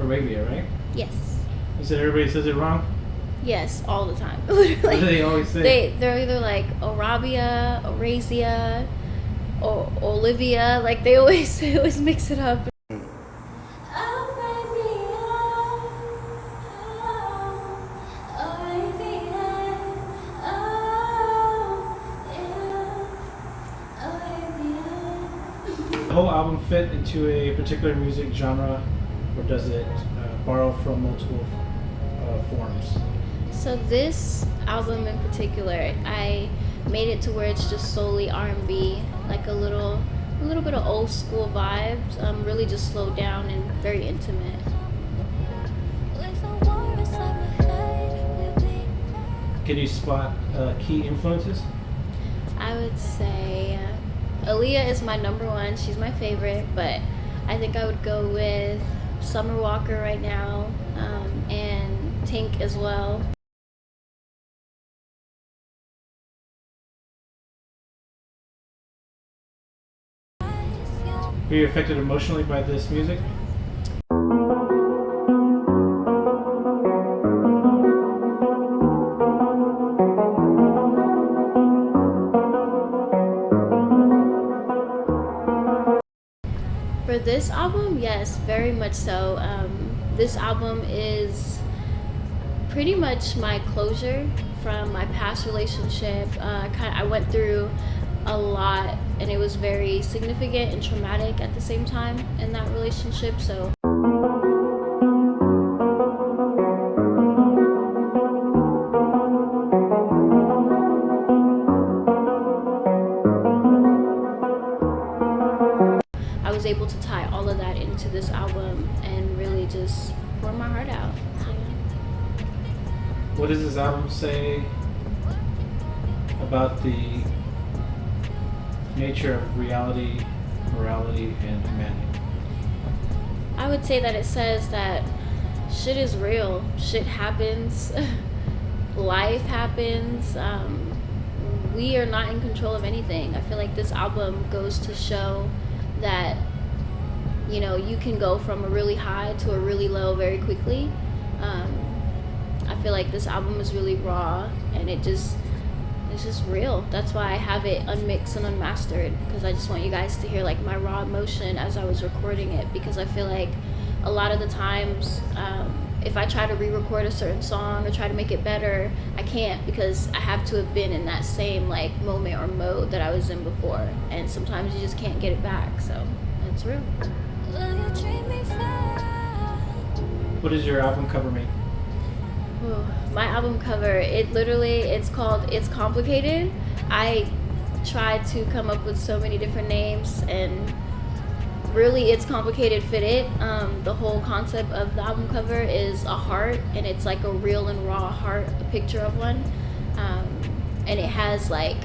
Orayvia, right? Yes. You said everybody says it wrong? Yes, all the time. What do they always say? They're either like Orayvia, Orayvia, or Olivia. Like they always mix it up. The whole album fit into a particular music genre, or does it borrow from multiple forms? So this album in particular, I made it to where it's just solely R&B, like a little bit of old school vibes, really just slowed down and very intimate. Can you spot key influences? I would say Aaliyah is my number one. She's my favorite, but I think I would go with Summer Walker right now, and Tink as well. Were you affected emotionally by this music? For this album, yes, very much so. This album is pretty much my closure from my past relationship. I went through a lot, and it was very significant and traumatic at the same time in that relationship. So I was able to tie all of that into this album and really just pour my heart out. So, yeah. What does this album say about the nature of reality, morality, and humanity? I would say that it says that shit is real. Shit happens. Life happens. We are not in control of anything. I feel like this album goes to show that, you know, you can go from a really high to a really low very quickly. I feel like this album is really raw, and it's just real. That's why I have it unmixed and unmastered, because I just want you guys to hear like my raw emotion as I was recording it, because I feel like a lot of the times if I try to re-record a certain song or try to make it better, I can't, because I have to have been in that same like moment or mode that I was in before, and sometimes you just can't get it back. So it's real. What does your album cover mean? My album cover, it's called It's Complicated. I tried to come up with so many different names, and really It's Complicated fit it. The whole concept of the album cover is a heart, and it's like a real and raw heart, a picture of one. And it has like,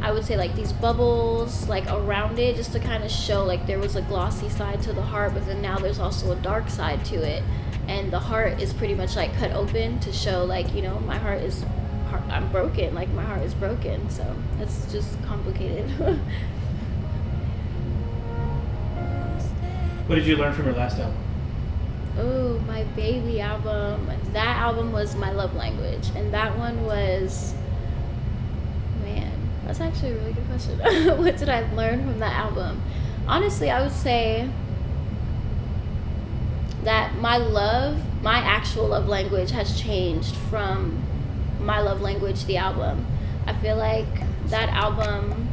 I would say like these bubbles like around it, just to kind of show like there was a glossy side to the heart, but then now there's also a dark side to it. And the heart is pretty much like cut open to show like, you know, I'm broken, like my heart is broken. So it's just complicated. What did you learn from your last album? Oh, my baby album. That album was my love language. And that one was, man, that's actually a really good question. What did I learn from that album? Honestly, I would say that my actual love language has changed from my love language, the album. I feel like that album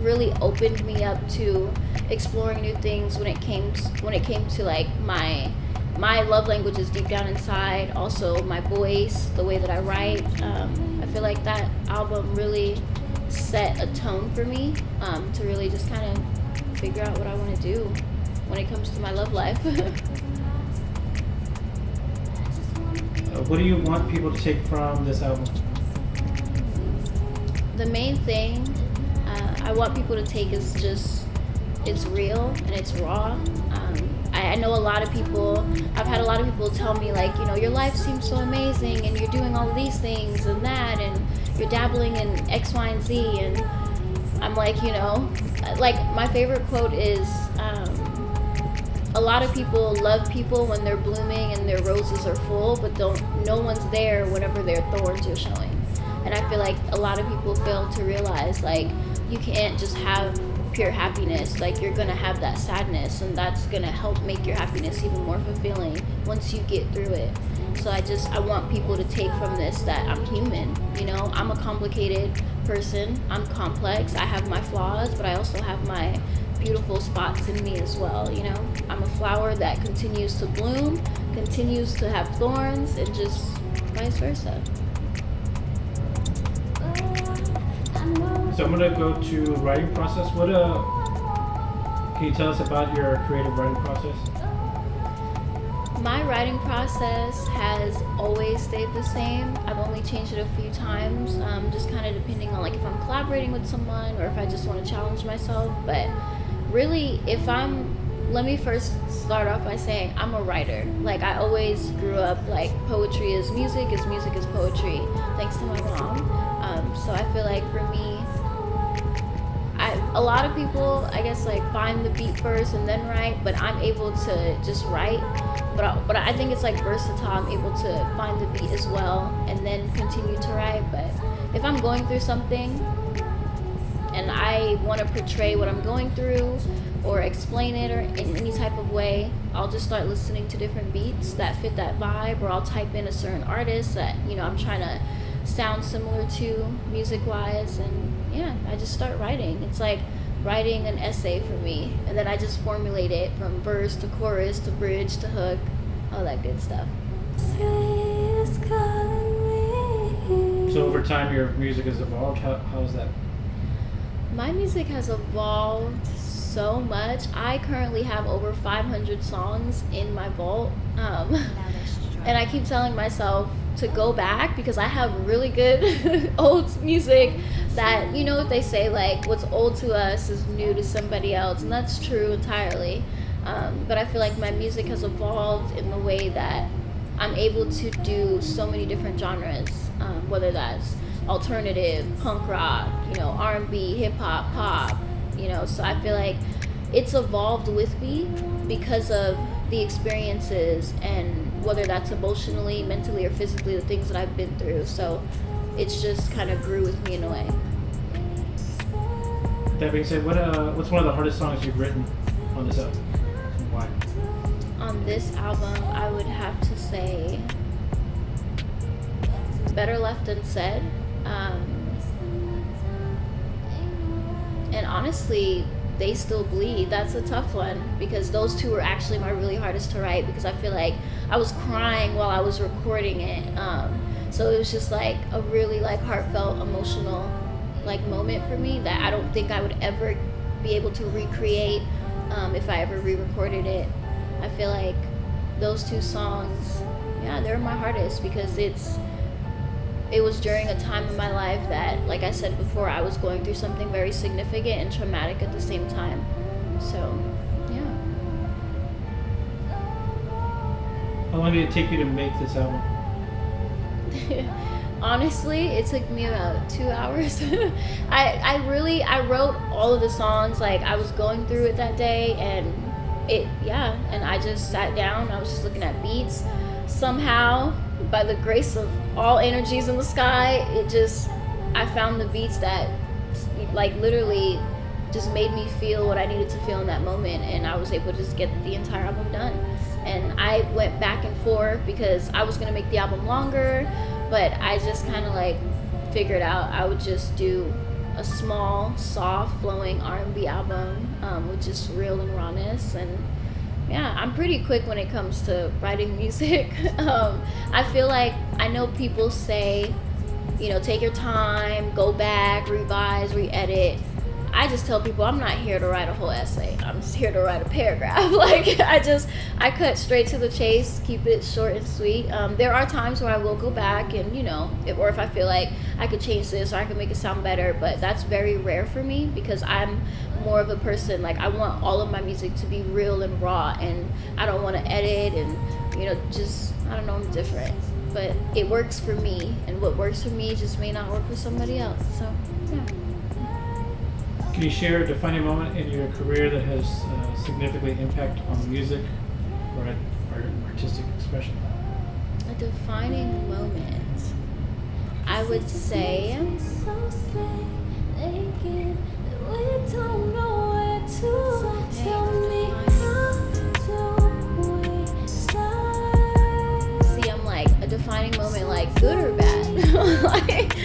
really opened me up to exploring new things when it came to like my love languages deep down inside. Also my voice, the way that I write. I feel like that album really set a tone for me to really just kind of figure out what I want to do when it comes to my love life. What do you want people to take from this album? The main thing I want people to take is just, it's real and it's raw. I know I've had a lot of people tell me like, you know, your life seems so amazing and you're doing all of these things and that, and you're dabbling in X, Y, and Z. And I'm like, you know, like my favorite quote is, a lot of people love people when they're blooming and their roses are full, but no one's there whenever their thorns are showing. And I feel like a lot of people fail to realize, like, you can't just have pure happiness. Like, you're gonna have that sadness, and that's gonna help make your happiness even more fulfilling once you get through it. So I want people to take from this that I'm human. You know, I'm a complicated person. I'm complex. I have my flaws, but I also have my beautiful spots in me as well. You know, I'm a flower that continues to bloom, continues to have thorns, and just vice versa. So I'm gonna go to writing process. Can you tell us about your creative writing process? My writing process has always stayed the same. I've only changed it a few times, just kind of depending on like if I'm collaborating with someone or if I just want to challenge myself. But really, let me first start off by saying I'm a writer. Like, I always grew up like poetry is music is poetry, thanks to my mom. So I feel like for me, a lot of people, I guess, like find the beat first and then write, but I'm able to just write. But I think it's like versatile. I'm able to find the beat as well and then continue to write. But if I'm going through something and I want to portray what I'm going through or explain it or in any type of way, I'll just start listening to different beats that fit that vibe, or I'll type in a certain artist that, you know, I'm trying to sound similar to music-wise, and yeah, I just start writing. It's like writing an essay for me, and then I just formulate it from verse to chorus to bridge to hook, all that good stuff. So over time, your music has evolved. How's that? My music has evolved so much. I currently have over 500 songs in my vault, and I keep telling myself to go back because I have really good old music that, you know what they say, like what's old to us is new to somebody else, and that's true entirely. But I feel like my music has evolved in the way that I'm able to do so many different genres, whether that's alternative, punk rock, you know, R&B, hip hop, pop, you know. So I feel like it's evolved with me because of the experiences, and whether that's emotionally, mentally, or physically, the things that I've been through. So it's just kind of grew with me in a way. That being said, what's one of the hardest songs you've written on this album? Why? On this album, I would have to say Better Left Unsaid. And honestly, They Still Bleed. That's a tough one because those two were actually my really hardest to write, because I feel like I was crying while I was recording it. So it was just like a really like heartfelt, emotional like moment for me that I don't think I would ever be able to recreate if I ever re-recorded it. I feel like those two songs, yeah, they're my hardest because it was during a time in my life that, like I said before, I was going through something very significant and traumatic at the same time. So, yeah. How long did it take you to make this album? Honestly, it took me about 2 hours. I wrote all of the songs, like I was going through it that day, and and I just sat down, I was just looking at beats. Somehow, by the grace of all energies in the sky, I found the beats that like literally just made me feel what I needed to feel in that moment, and I was able to just get the entire album done. And I went back and forth because I was gonna make the album longer, but I just kind of like figured out I would just do a small, soft, flowing R&B album with just real and rawness. And yeah, I'm pretty quick when it comes to writing music. I feel like, I know people say, you know, take your time, go back, revise, re-edit. I just tell people I'm not here to write a whole essay. I'm just here to write a paragraph. Like, I cut straight to the chase, keep it short and sweet. There are times where I will go back and, you know, or if I feel like I could change this or I could make it sound better, but that's very rare for me because I'm more of a person, like I want all of my music to be real and raw, and I don't want to edit and, you know, just, I don't know, I'm different. But it works for me, and what works for me just may not work for somebody else. So, yeah. Can you share a defining moment in your career that has significantly impact on music or artistic expression? A defining moment. I would say see, I'm like a defining moment, like good or bad. Like,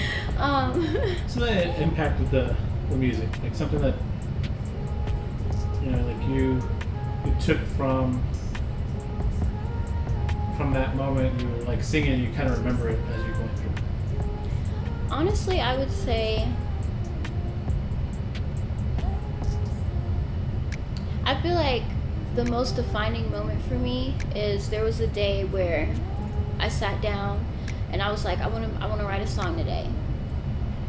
Something that impacted the music, like something that like you took from that moment. You were like singing, you kind of remember it as you're going through it. Honestly, I would say I feel like the most defining moment for me is there was a day where I sat down and I was like, I want to write a song today.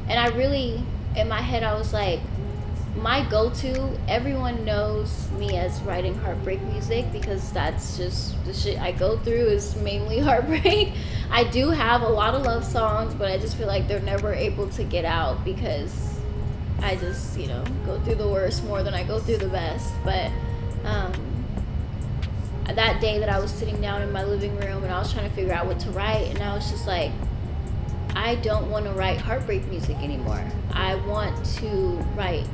And I really, in my head, I was like, my go-to, everyone knows me as writing heartbreak music because that's just the shit I go through is mainly heartbreak. I do have a lot of love songs, but I just feel like they're never able to get out because I just, go through the worst more than I go through the best. But that day that I was sitting down in my living room and I was trying to figure out what to write, and I was just like, I don't want to write heartbreak music anymore. I want to write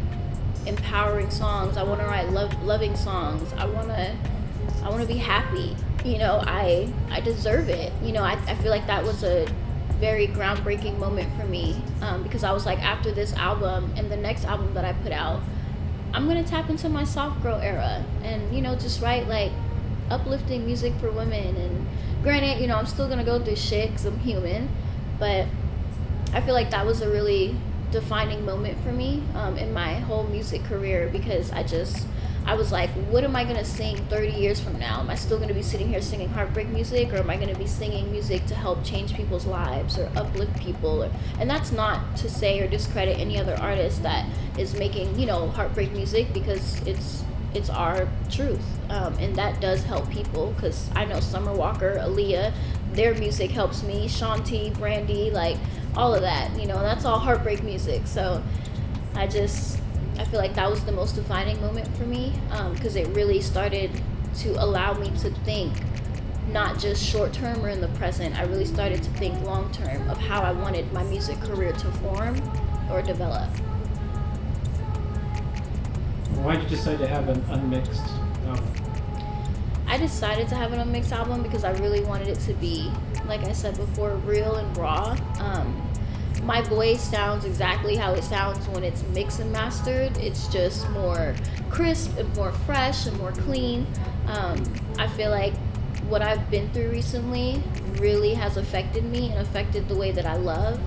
empowering songs. I want to write loving songs. I want to be happy. I deserve it. I feel like that was a very groundbreaking moment for me because I was like, after this album and the next album that I put out, I'm gonna tap into my soft girl era and just write like uplifting music for women. And granted, I'm still gonna go through shit because I'm human, but I feel like that was a really defining moment for me in my whole music career because I was like, what am I gonna sing 30 years from now? Am I still gonna be sitting here singing heartbreak music, or am I gonna be singing music to help change people's lives or uplift people? And that's not to say or discredit any other artist that is making heartbreak music, because it's our truth, and that does help people. Because I know Summer Walker, Aaliyah, their music helps me. Shanti, Brandy, like all of that, that's all heartbreak music. So I feel like that was the most defining moment for me, because it really started to allow me to think not just short term or in the present. I really started to think long term of how I wanted my music career to form or develop. Why did you decide to have an unmixed album? I decided to have an unmixed album because I really wanted it to be, like I said before, real and raw. My voice sounds exactly how it sounds when it's mixed and mastered. It's just more crisp and more fresh and more clean. I feel like what I've been through recently really has affected me and affected the way that I love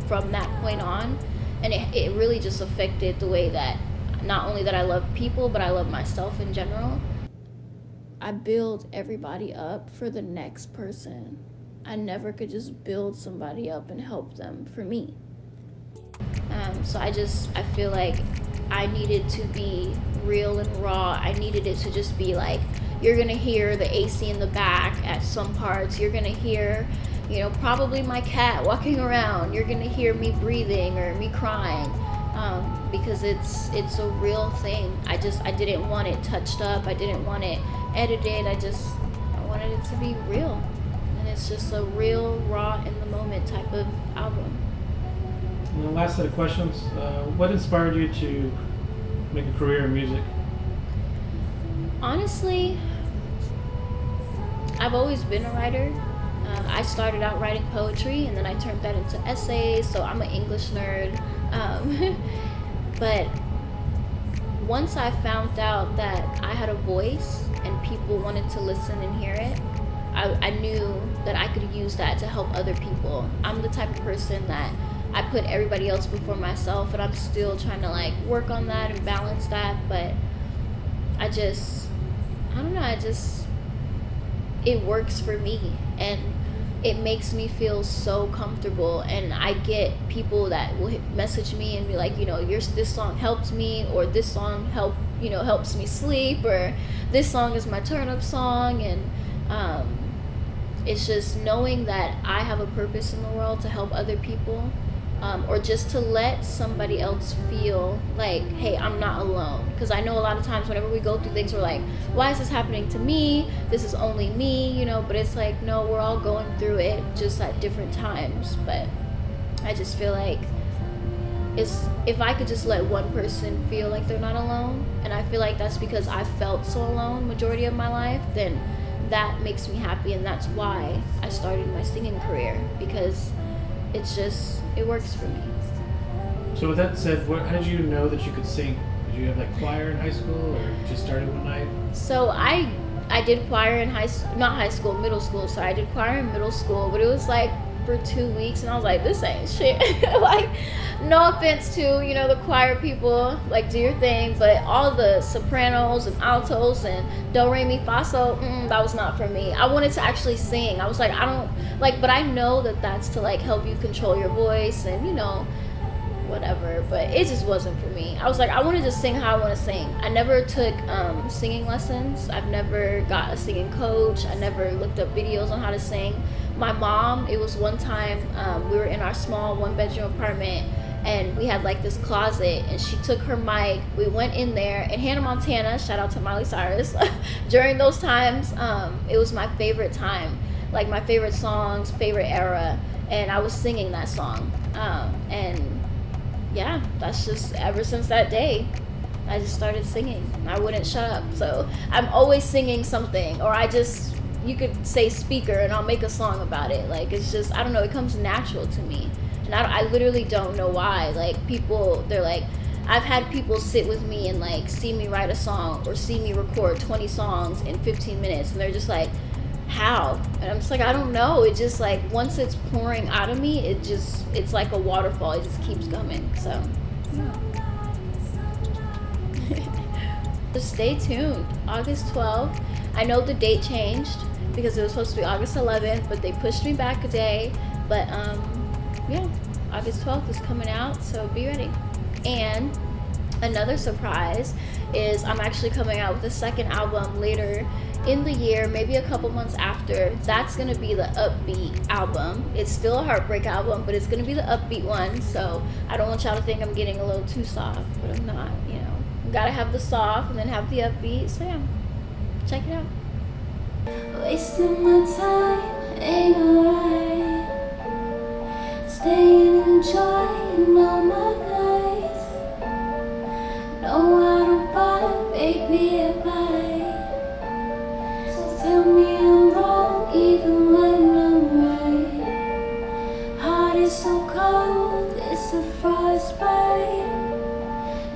from that point on. And it really just affected the way that not only that I love people, but I love myself in general. I build everybody up for the next person. I never could just build somebody up and help them for me. So I feel like I needed to be real and raw. I needed it to just be like, you're gonna hear the AC in the back at some parts. You're gonna hear, probably my cat walking around. You're gonna hear me breathing or me crying, because it's a real thing. I didn't want it touched up. I didn't want it edited. I wanted it to be real. And it's just a real, raw, in the moment type of album. And the last set of questions, what inspired you to make a career in music? Honestly, I've always been a writer. I started out writing poetry, and then I turned that into essays, so I'm an English nerd. But once I found out that I had a voice and people wanted to listen and hear it, I knew that I could use that to help other people. I'm the type of person that I put everybody else before myself, and I'm still trying to work on that and balance that, but it works for me, and it makes me feel so comfortable. And I get people that will message me and be like, this song helped me, or this song helps me sleep, or this song is my turn up song. And it's just knowing that I have a purpose in the world to help other people. or just to let somebody else feel like, hey, I'm not alone. Because I know a lot of times whenever we go through things, we're like, why is this happening to me? This is only me, you know. But it's like, no, we're all going through it, just at different times. But I just feel like if I could just let one person feel like they're not alone, and I feel like that's because I felt so alone majority of my life, then that makes me happy. And that's why I started my singing career, because it works for me. So with that said, how did you know that you could sing? Did you have like choir in high school, or just started one night? So I did choir in middle school. So I did choir in middle school, but it was like for 2 weeks, and I was like, this ain't shit. Like, no offense to, you know, the choir people, like, do your thing, but all the sopranos and altos and do re mi fa sol, that was not for me. I wanted to actually sing. I was like, I don't like, but I know that that's to like help you control your voice and, you know, whatever, but it just wasn't for me. I was like, I want to just sing how I want to sing. I never took singing lessons. I've never got a singing coach. I never looked up videos on how to sing. My mom, it was one time, we were in our small 1-bedroom apartment, and we had like this closet, and she took her mic. We went in there, and Hannah Montana, shout out to Miley Cyrus, during those times, it was my favorite time, like my favorite songs, favorite era, and I was singing that song. And yeah, that's just, ever since that day, I just started singing. I wouldn't shut up. So I'm always singing something, or you could say speaker and I'll make a song about it. Like, it's just, I don't know, it comes natural to me. And I literally don't know why. Like, people, they're like, I've had people sit with me and like see me write a song or see me record 20 songs in 15 minutes. And they're just like, how? And I'm just like, I don't know. It just like, once it's pouring out of me, it's like a waterfall. It just keeps coming. So, yeah. Just stay tuned. August 12th. I know the date changed because it was supposed to be August 11th, but they pushed me back a day. But yeah, August 12th is coming out, so be ready. And another surprise is I'm actually coming out with a second album later in the year, maybe a couple months after. That's gonna be the upbeat album. It's still a heartbreak album, but it's gonna be the upbeat one. So I don't want y'all to think I'm getting a little too soft, but I'm not. You know, gotta have the soft and then have the upbeat. So yeah, check it out. Wasting my time ain't alright. Staying enjoying all my nights. No, I don't buy, baby, I buy. So tell me I'm wrong even when I'm right. Heart is so cold, it's a frostbite.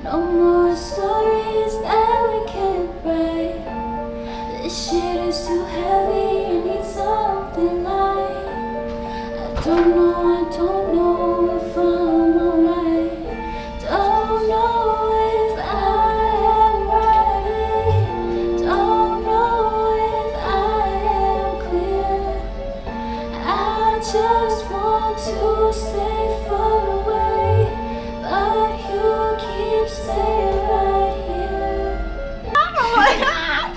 No more stories that we can't write. This shit is too heavy, I need something light. I don't know if I'm alright. Don't know if I am right. Don't know if I am clear. I just want to stay far away, but you keep staying right here.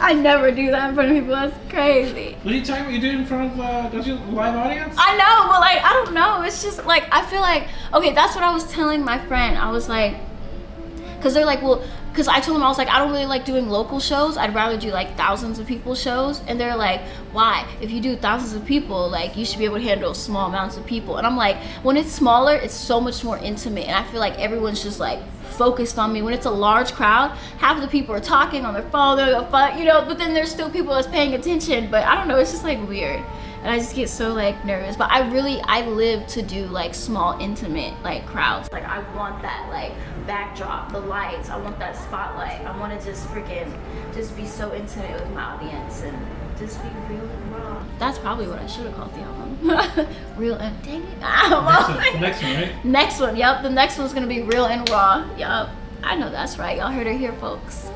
I never do that in front of people. That's crazy. What are you talking about? You do it in front of, don't you, live audience? I know, but like, I don't know. It's just like, I feel like, okay, that's what I was telling my friend. I was like, because they're like, well, because I told them, I was like, I don't really like doing local shows. I'd rather do like thousands of people shows. And they're like, why? If you do thousands of people, like, you should be able to handle small amounts of people. And I'm like, when it's smaller, it's so much more intimate. And I feel like everyone's just like focused on me. When it's a large crowd, half of the people are talking on their phone, you know, but then there's still people that's paying attention. But I don't know, it's just like weird. And I just get so like nervous. But I live to do like small, intimate like crowds. Like, I want that like backdrop, the lights, I want that spotlight. I want to just be so intimate with my audience and just be real and raw. That's probably what I should have called the album. Real and, dang it. The next one, right? Next one, yep. The next one's gonna be real and raw. Yup. I know that's right. Y'all heard it here, folks.